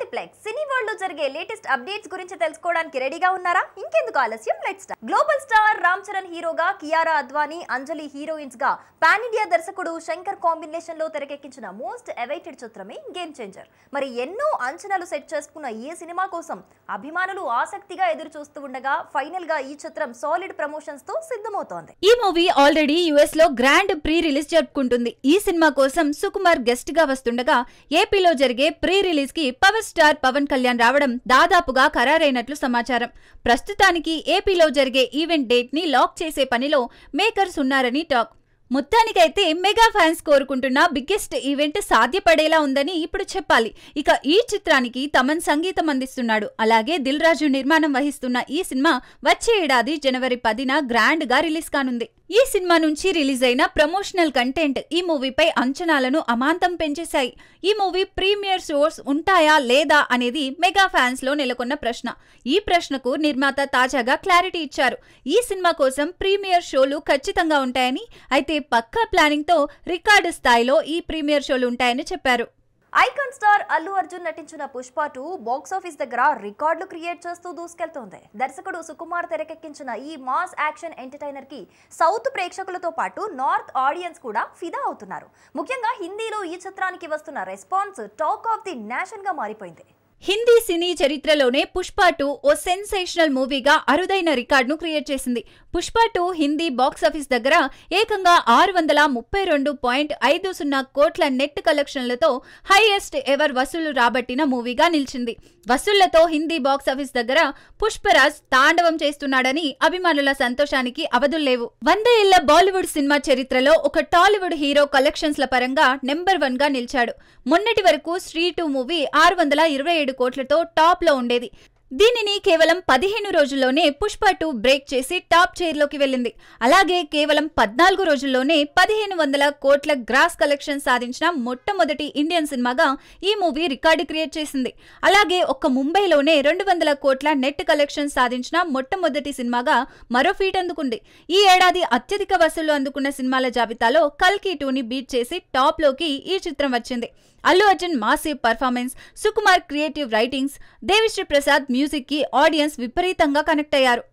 Multiplex సినీ world లో జరిగే latest updates గురించి తెలుసుకోవడానికి రెడీగా ఉన్నారా? ఇంకెందుకు ఆలస్యం, let's start. Global star Ram Charan హీరోగా, కియారా అద్వానీ, అంజలి హీరోయిన్స్ గా పాన్ ఇండియా దర్శకుడు శంకర్ కాంబినేషన్ లో తెరకెక్కించిన మోస్ట్ అవైటెడ్ చిత్రమే గేమ్ చేంజర్. మరి ఎన్నో అంచనాలు సెట్ చేసుకున్న ఈ సినిమా కోసం అభిమానులు ఆసక్తిగా ఎదురు చూస్తూ ఉండగా ఫైనల్ గా ఈ చిత్రం సాలిడ్ ప్రమోషన్స్ తో సిద్ధమవుతోంది. ఈ మూవీ ఆల్రెడీ యుఎస్ లో గ్రాండ్ ప్రీ రిలీజ్ జరుపుకుంటుంది. ఈ సినిమా కోసం సుకుమార్ గెస్ట్ గా వస్తుండగా ఏపీలో జరిగే ప్రీ రిలీజ్ కి పవర్ స్టార్ పవన్ కళ్యాణ్ రావడం దాదాపుగా ఖరారైనట్లు సమాచారం. ప్రస్తుతానికి ఏపీలో జరిగే ఈవెంట్ డేట్ ని లాక్ చేసే పనిలో మేకర్స్ ఉన్నారని టాక్. మొత్తానికైతే మెగా ఫ్యాన్స్ కోరుకుంటున్న బిగ్గెస్ట్ ఈవెంట్ సాధ్యపడేలా ఉందని ఇప్పుడు చెప్పాలి. ఇక ఈ చిత్రానికి తమన్ సంగీతం అందిస్తున్నాడు. అలాగే దిల్ రాజు నిర్మాణం వహిస్తున్న ఈ సినిమా వచ్చే ఏడాది జనవరి 10న గ్రాండ్ గా రిలీజ్ కానుంది. ఈ సినిమా నుంచి రిలీజ్ అయిన ప్రమోషనల్ కంటెంట్ ఈ మూవీపై అంచనాలను అమాంతం పెంచేశాయి. ఈ మూవీ ప్రీమియర్ షోస్ ఉంటాయా లేదా అనేది మెగా ఫ్యాన్స్ లో నెలకొన్న ప్రశ్న. ఈ ప్రశ్నకు నిర్మాత తాజాగా క్లారిటీ ఇచ్చారు. ఈ సినిమా కోసం ప్రీమియర్ షోలు ఖచ్చితంగా ఉంటాయని, అయితే పక్కా ప్లానింగ్ తో రికార్డు స్థాయిలో ఈ ప్రీమియర్ షోలు ఉంటాయని చెప్పారు. ఐకాన్ స్టార్ అల్లు అర్జున్ నటించిన పుష్ప 2 బాక్స్ ఆఫీస్ దగ్గర రికార్డులు క్రియేట్ చేస్తూ దూసుకెళ్తోంది. దర్శకుడు సుకుమార్ తెరకెక్కించిన ఈ మాస్ యాక్షన్ ఎంటర్టైనర్ కి సౌత్ ప్రేక్షకులతో పాటు నార్త్ ఆడియన్స్ కూడా ఫిదా అవుతున్నారు. ముఖ్యంగా హిందీలో ఈ చిత్రానికి వస్తున్న response talk of the nation గా మారిపోయింది. హిందీ సినీ చరిత్రలోనే పుష్ప 2 ఓ సెన్సేషనల్ మూవీగా అరుదైన రికార్డును క్రియేట్ చేసింది. పుష్ప 2 హిందీ బాక్సాఫీస్ దగ్గర ఏకంగా 632.50 కోట్ల నెట్ కలెక్షన్లతో హైయెస్ట్ ఎవర్ వసూలు రాబట్టిన మూవీగా నిలిచింది. వసూళ్లతో హిందీ బాక్సాఫీస్ దగ్గర పుష్పరాజ్ తాండవం చేస్తున్నాడని అభిమానుల సంతోషానికి అవధుల్లేవు. 100 ఏళ్ల బాలీవుడ్ సినిమా చరిత్రలో ఒక టాలీవుడ్ హీరో కలెక్షన్స్ల పరంగా నెంబర్ 1 గా నిలిచాడు. మొన్నటి వరకు శ్రీ 2 మూవీ 627 కోట్లతో టాప్ లో ఉండేది. దీనిని కేవలం 15 రోజుల్లోనే పుష్ప 2 బ్రేక్ చేసి టాప్ చైర్లోకి వెళ్ళింది. అలాగే కేవలం 14 రోజుల్లోనే 1500 కోట్ల గ్రాస్ కలెక్షన్ సాధించిన మొట్టమొదటి ఇండియన్ సినిమాగా ఈ మూవీ రికార్డు క్రియేట్ చేసింది. అలాగే ఒక్క ముంబైలోనే 200 కోట్ల నెట్ కలెక్షన్ సాధించిన మొట్టమొదటి సినిమాగా మరో ఫీట్ అందుకుంది. ఈ ఏడాది అత్యధిక వసూళ్లు అందుకున్న సినిమాల జాబితాలో కల్కి 2ని బీట్ చేసి టాప్ లోకి ఈ చిత్రం వచ్చింది. Allu Arjun massive performance, Sukumar creative writings, Devi Sri Prasad music కి ఆడియన్స్ విపరీతంగా కనెక్ట్ అయ్యారు.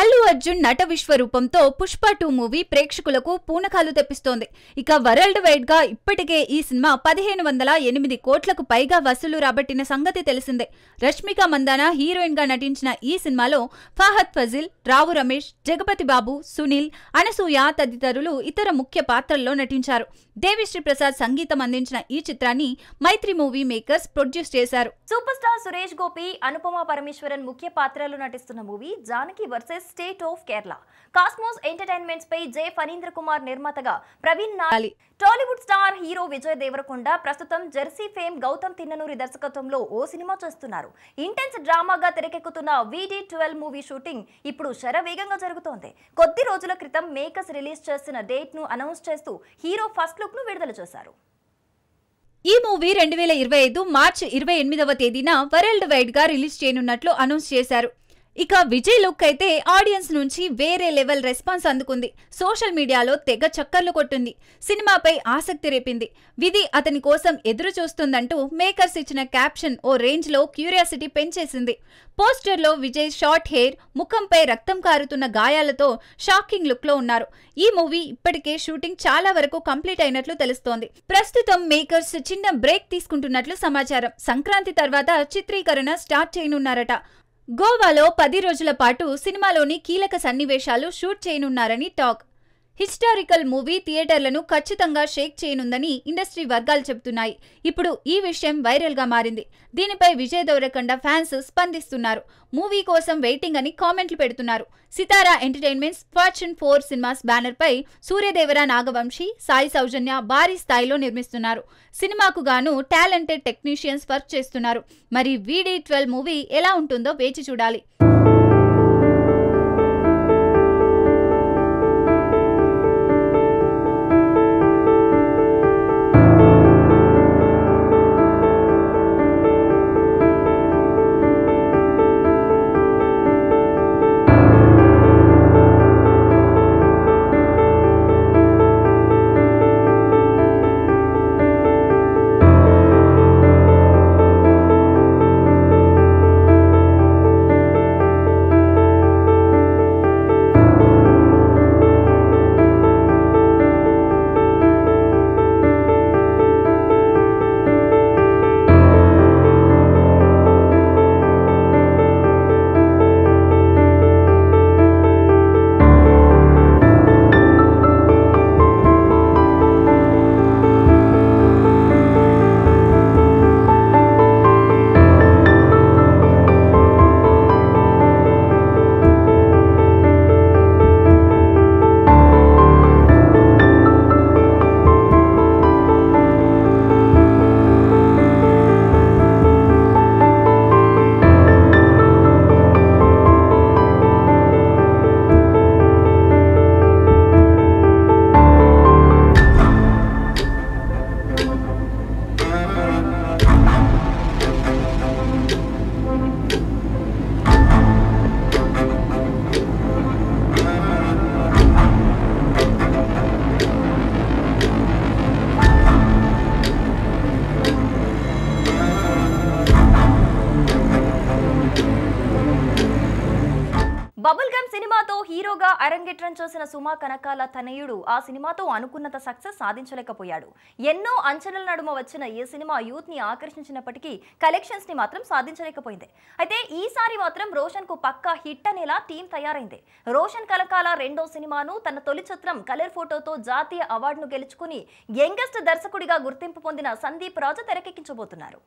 అల్లు అర్జున్ నట విశ్వరూపంతో పుష్ప 2 మూవీ ప్రేక్షకులకు పూనకాలు తెప్పిస్తోంది. ఇక వరల్డ్ వైడ్ గా ఇప్పటికే ఈ సినిమా 1508 కోట్లకు పైగా వసూలు రాబట్టిన సంగతి తెలిసిందే. రష్మిక మందాన హీరోయిన్ గా నటించిన ఈ సినిమాలో ఫహద్ ఫజిల్, రావు రమేష్, జగపతి బాబు, సునీల్, అనసూయ తదితరులు ఇతర ముఖ్య పాత్రల్లో నటించారు. దేవిశ్రీ ప్రసాద్ సంగీతం అందించిన ఈ చిత్రాన్ని మైత్రి మూవీ మేకర్స్ ప్రొడ్యూస్ చేశారు. సూపర్ స్టార్ సురేష్ గోపి, అనుపమ పరమేశ్వరన్ ముఖ్య పాత్రలు నటిస్తున్న movie Janaki versus state of Kerala. Cosmos entertainments పై జే ఫణీంద్ర కుమార్ నిర్మాతగా Praveen Nali, Tollywood star hero Vijay Deverakonda ప్రస్తుతం జెర్సీ ఫేమ్ గౌతమ్ తిన్ననూరి దర్శకత్వంలో ఓ సినిమా చేస్తున్నారు. ఇంటెన్స్ డ్రామాగా తెరకెక్కుతున్న VD12 మూవీ షూటింగ్ ఇప్పుడు శరవేగంగా జరుగుతోంది. కొద్ది రోజుల క్రితం మేకర్స్ రిలీజ్ చేసిన డేట్ ను అనౌన్స్ చేస్తూ హీరో ఫస్ట్ లుక్ ను విడుదల చేశారు. ఈ మూవీ 2025 మార్చి 28వ తేదీన వరల్డ్ వైడ్ గా రిలీజ్ చేయనున్నట్లు అనౌన్స్ చేశారు. ఇక విజయ్ లుక్ అయితే ఆడియన్స్ నుంచి వేరే లెవెల్ రెస్పాన్స్ అందుకుంది. సోషల్ మీడియాలో తెగ చక్కర్లు కొట్టింది. సినిమాపై ఆసక్తి రేపింది. విధి అతని కోసం ఎదురు చూస్తుందంటూ మేకర్స్ ఇచ్చిన క్యాప్షన్ ఓ రేంజ్ లో క్యూరియాసిటీ పెంచేసింది. పోస్టర్ లో విజయ్ షార్ట్ హెయిర్, ముఖంపై రక్తం కారుతున్న గాయాలతో షాకింగ్ లుక్ లో ఉన్నారు. ఈ మూవీ ఇప్పటికే షూటింగ్ చాలా వరకు కంప్లీట్ అయినట్లు తెలుస్తోంది. ప్రస్తుతం మేకర్స్ చిన్న బ్రేక్ తీసుకుంటున్నట్లు సమాచారం. సంక్రాంతి తర్వాత చిత్రీకరణ స్టార్ట్ చేయనున్నారట. గోవాలో 10 రోజుల పాటు సినిమాలోని కీలక సన్నివేశాలు షూట్ చేయనున్నారని టాక్. హిస్టారికల్ మూవీ థియేటర్లను ఖచ్చితంగా షేక్ చేయనుందని ఇండస్ట్రీ వర్గాలు చెబుతున్నాయి. ఇప్పుడు ఈ విషయం వైరల్ గా మారింది. దీనిపై విజయ్ దేవరకొండ ఫ్యాన్స్ స్పందిస్తున్నారు. మూవీ కోసం వెయిటింగ్ అని కామెంట్లు పెడుతున్నారు. సితారా ఎంటర్టైన్మెంట్స్ ఫార్చ్యూన్ 4 సినిమాస్ బ్యానర్ పై సూర్యదేవర, నాగవంశీ, సాయి సౌజన్య భారీ స్థాయిలో నిర్మిస్తున్నారు. సినిమాకు గాను టాలెంటెడ్ టెక్నీషియన్స్ వర్క్ చేస్తున్నారు. మరి VD12 మూవీ ఎలా ఉంటుందో వేచి చూడాలి. సినిమాతో హీరోగా అరంగేట్రం చేసిన సుమా కనకాల తనయుడు ఆ సినిమాతో అనుకున్నంత సక్సెస్ సాధించలేకపోయాడు. ఎన్నో అంచనాల నడుమ వచ్చిన ఈ సినిమా యూత్ ని ఆకర్షించినప్పటికీ కలెక్షన్స్ ని మాత్రం సాధించలేకపోయింది. అయితే ఈసారి మాత్రం రోషన్ కు పక్కా హిట్ అనేలా టీం తయారైంది. రోషన్ కనకాల రెండో సినిమాను తన తొలి చిత్రం కలర్ ఫోటోతో జాతీయ అవార్డును గెలుచుకుని యంగెస్ట్ దర్శకుడిగా గుర్తింపు పొందిన సందీప్ రాజు తెరకెక్కించబోతున్నారు.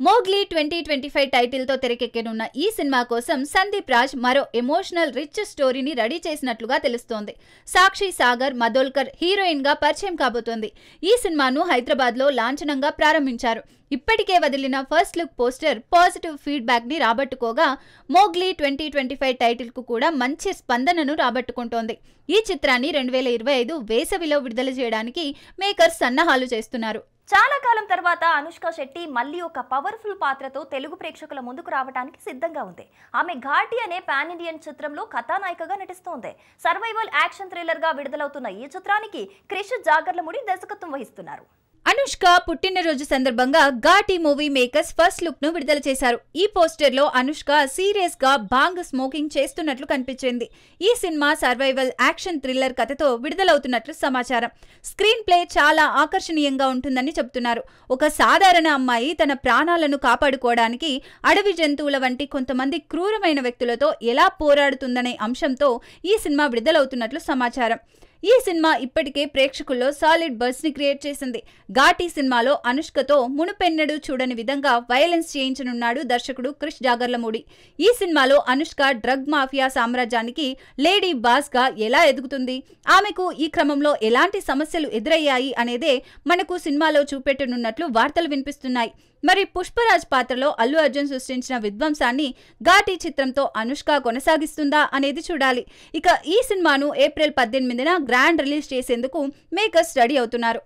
మోగ్లీ 2025 టైటిల్తో తెరకెక్కనున్న ఈ సినిమా కోసం సందీప్ రాజ్ మరో ఎమోషనల్ రిచ్ స్టోరీని రెడీ చేసినట్లుగా తెలుస్తోంది. సాక్షి సాగర్ మదోల్కర్ హీరోయిన్ గా పరిచయం కాబోతోంది. ఈ సినిమాను హైదరాబాద్ లో లాంఛనంగా ప్రారంభించారు. ఇప్పటికే వదిలిన first look poster positive feedback ని రాబట్టుకోగా మోగ్లీ 2025 టైటిల్ కు కూడా మంచి స్పందనను రాబట్టుకుంటోంది. ఈ చిత్రాన్ని 2025 వేసవిలో విడుదల చేయడానికి మేకర్స్ సన్నాహాలు చేస్తున్నారు. చాలా కాలం తర్వాత అనుష్క శెట్టి మళ్ళీ ఒక పవర్ఫుల్ పాత్రతో తెలుగు ప్రేక్షకుల ముందుకు రావడానికి సిద్ధంగా ఉంది. ఆమె ఘాటి అనే పాన్ ఇండియన్ చిత్రంలో కథానాయికగా నటిస్తోంది. సర్వైవల్ యాక్షన్ థ్రిల్లర్ గా విడుదలవుతున్న ఈ చిత్రానికి క్రిష్ జాగర్లముడి దర్శకత్వం వహిస్తున్నారు. అనుష్క పుట్టినరోజు సందర్భంగా Ghaati movie makers first look ను విడుదల చేశారు. ఈ పోస్టర్ లో అనుష్క సీరియస్ గా బాంగ్ స్మోకింగ్ చేస్తున్నట్లు కనిపించింది. ఈ సినిమా సర్వైవల్ యాక్షన్ థ్రిల్లర్ కథతో విడుదలవుతున్నట్లు సమాచారం. స్క్రీన్ ప్లే చాలా ఆకర్షణీయంగా ఉంటుందని చెబుతున్నారు. ఒక సాధారణ అమ్మాయి తన ప్రాణాలను కాపాడుకోవడానికి అడవి జంతువుల వంటి కొంతమంది క్రూరమైన వ్యక్తులతో ఎలా పోరాడుతుందనే అంశంతో ఈ సినిమా విడుదలవుతున్నట్లు సమాచారం. ఈ సినిమా ఇప్పటికే ప్రేక్షకుల్లో సాలిడ్ బజ్ ని క్రియేట్ చేసింది. ఘాటి సినిమాలో అనుష్కతో మునుపెన్నడూ చూడని విధంగా వైలెన్స్ చేయించనున్నాడు దర్శకుడు క్రిష్ జాగర్లమూడి. ఈ సినిమాలో అనుష్క డ్రగ్ మాఫియా సామ్రాజ్యానికి లేడీ బాస్ గా ఎలా ఎదుగుతుంది, ఆమెకు ఈ క్రమంలో ఎలాంటి సమస్యలు ఎదురయ్యాయి అనేదే మనకు సినిమాలో చూపెట్టనున్నట్లు వార్తలు వినిపిస్తున్నాయి. మరి పుష్పరాజ్ పాత్రలో అల్లు అర్జున్ సృష్టించిన విధ్వంసాన్ని ఘాటి చిత్రంతో అనుష్క కొనసాగిస్తుందా అనేది చూడాలి. ఇక ఈ సినిమాను ఏప్రిల్ 18న గ్రాండ్ రిలీజ్ చేసేందుకు మేకర్స్ రెడీ అవుతున్నారు.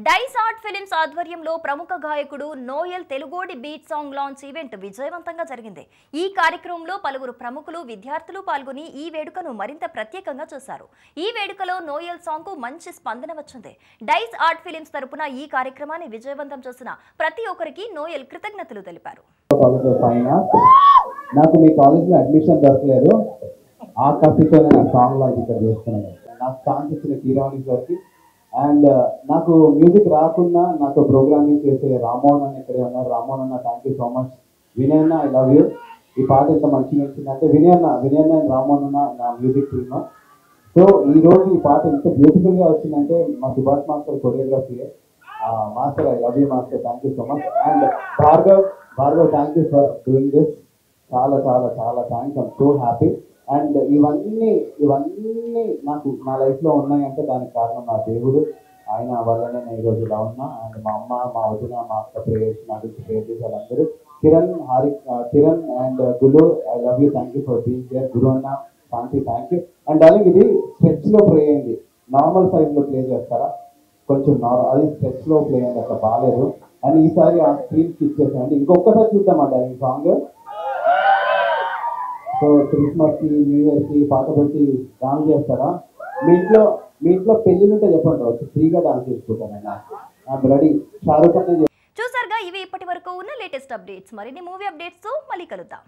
డైస్ ఆర్ట్ ఫిలిమ్స్ ఆధ్వర్యంలో ప్రముఖ గాయకుడు నోయల్ తెలుగోడి బీట్ సాంగ్ లాంచ్ ఈవెంట్ విజయవంతంగా జరిగింది. ఈ కార్యక్రమంలో పలువురు ప్రముఖులు విద్యార్థులు పాల్గొని ఈ వేడుకను మరింత ప్రత్యేకంగా చేశారు. ఈ వేడుకలో నోయల్ సాంగ్ కు మంచి స్పందన వచ్చింది. డైస్ ఆర్ట్ ఫిలిమ్స్ తరపున ఈ కార్యక్రమాన్ని విజయవంతం చేసిన ప్రతి ఒక్కరికి నోయల్ కృతజ్ఞతలు తెలిపారు. నాకు మీ కాలేజ్లో అడ్మిషన్ దొరకలేదు, ఆ కపితో నేను సాంగ్ లాంచ్ ఇక్కడ చేస్తున్నాను. నాకు ఛాన్స్ ఇచ్చిన కీరావణి సార్కి అండ్ నాకు మ్యూజిక్ రాకుండా నాతో ప్రోగ్రామింగ్ చేసే రామోహన్ అన్న ఇక్కడే ఉన్నారు. రామోహన్ అన్న thank you so much. Vinay అన్న ఐ లవ్ యూ. ఈ పాట ఎంత మంచిగా వచ్చిందంటే వినయ్ అన్న అండ్ రామోహన్ అన్న నా మ్యూజిక్ టీమ్. సో ఈరోజు ఈ పాట ఎంత బ్యూటిఫుల్గా వచ్చిందంటే మా Subhash master choreography. Master I love you master, thank you so much. And Bhargav thank you for doing this. చాలా చాలా చాలా thanks. I'm so happy. And ఇవన్నీ నాకు నా లైఫ్లో ఉన్నాయంటే దానికి కారణం నా దేవుడు. ఆయన వల్లనే నేను ఈరోజు ఇలా ఉన్నా. అండ్ మా అమ్మ, మా వదిన, మా అక్క ప్రేయర్స్ నాకు ప్రేయర్ చేసే వాళ్ళందరూ. Kiran and Gulu I love you, thank you for being there. Guru అన్న, Shanti thank you. And darling ఇది స్ట్రెచ్లో ప్రే అయింది, నార్మల్ సైజ్లో ప్లే చేస్తారా? కొంచెం అది స్ట్రెచ్లో ప్లే అయింది, అట్లా బాగాలేదు. అని ఈసారి ఆ స్క్రీన్కి ఇచ్చేసాను. అంటే ఇంకొకసారి చూద్దామంట ఈ సాంగ్. సో క్రిస్మస్కి, న్యూ ఇయర్కి పాట పెట్టి డాన్స్ చేస్తారా? మీ ఇంట్లో పెళ్ళిళ్ళుంటే చెప్పండి, ఫ్రీగా డాన్స్ చేసుకుంటాను. నేను రెడీ. షారూఖ్ ఖాన్ చూసారుగా, ఇవి ఇప్పటి వరకు ఉన్న లేటెస్ట్ అప్డేట్స్. మరిన్ని మూవీ అప్డేట్స్ తో మళ్ళీ కలుద్దాం.